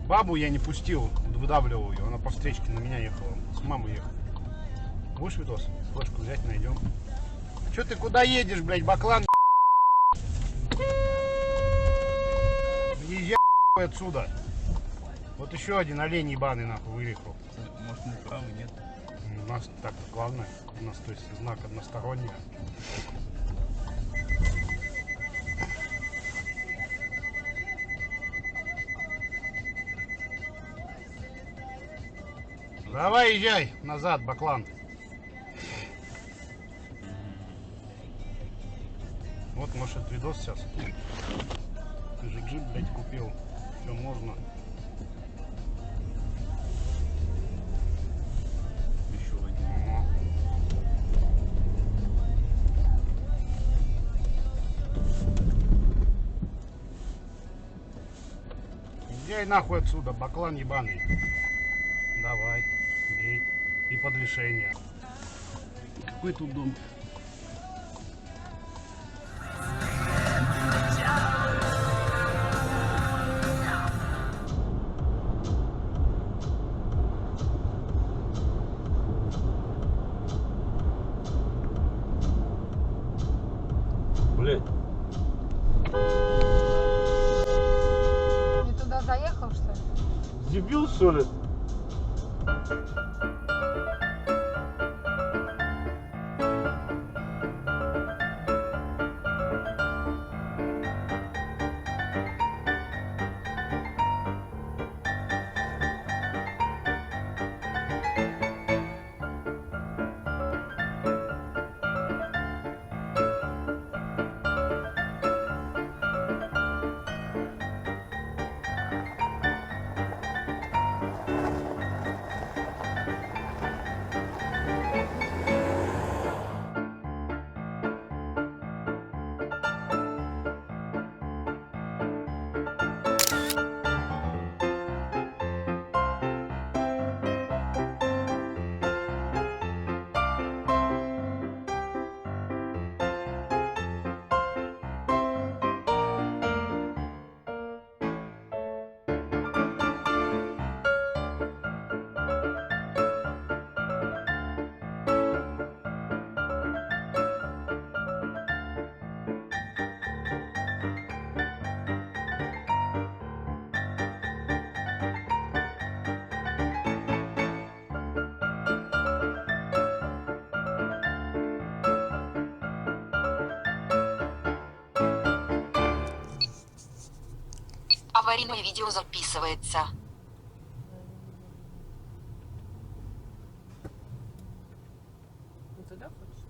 Бабу я не пустил, выдавливал ее. Она по встречке на меня ехала. С мамой ехала. Будешь видос? Флешку взять, найдем. Че ты куда едешь, блядь, баклан? Езжай отсюда. Вот еще один олень ебаный нахуй выехал. Может, не правый, нет? У нас так-то главное. У нас, то есть, знак односторонний. Давай езжай назад, баклан. Вот, может, видос сейчас. Ты же джип, блядь, купил. Все можно. Еще один. Езжай нахуй отсюда, баклан ебаный. Давай, бей. И под лишение. Какой тут дом? Блять. Не туда заехал, что ли? Дебил, что ли? Аварийное видео записывается. Туда хочешь?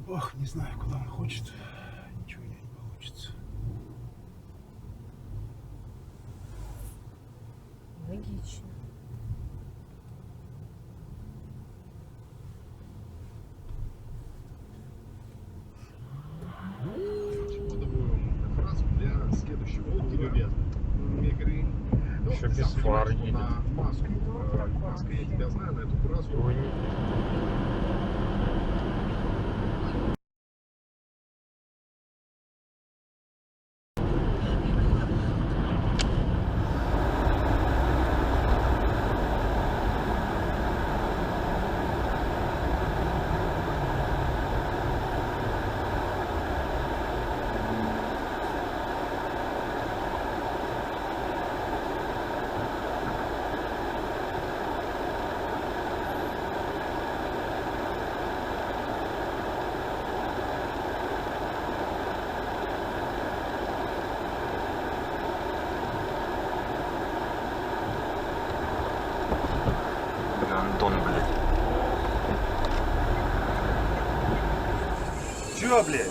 Ох, не знаю, куда он хочет. Ничего у него не получится. Логично. Фразу для следующего. Будьте любезны. Микры. Еще без фар едет. На маску. Маска, я тебя знаю, на эту фразу. Ой, не... Антон, блядь. Чё, блядь?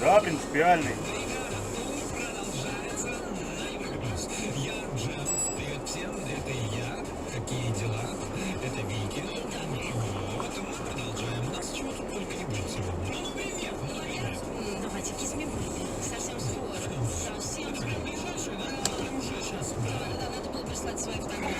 Да, принципиальный. Привет всем, это я. Какие дела? Это Вики. Вот мы продолжаем. У нас чего тут только не будет сегодня. Ну, привет, Давайте возьмем. Совсем скоро. Совсем скоро. ближайший, да? Уже сейчас. Да, надо было прислать свои фотографии.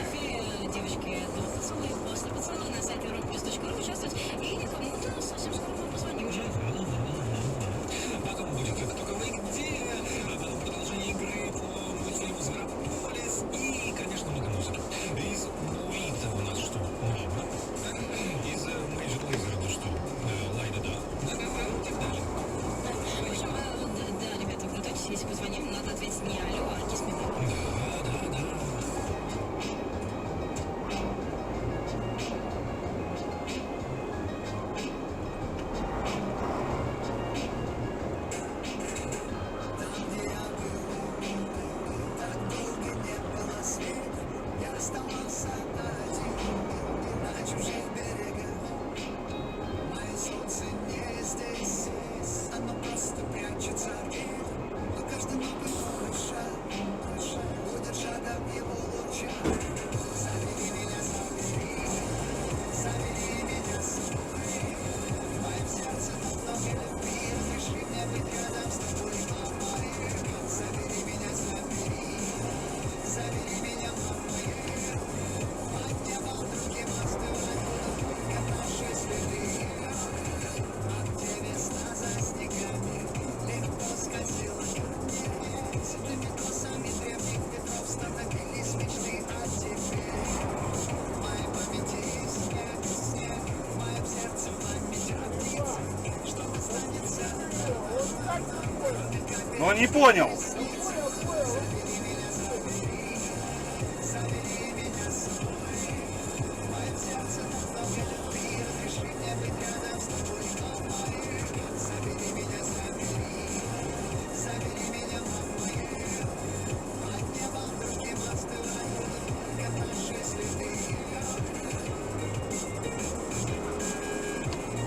Он не понял.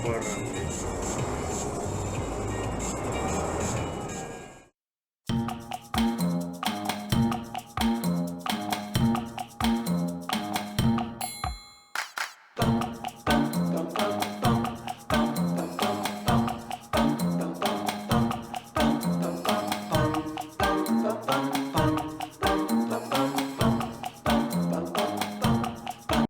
Баран, блядь.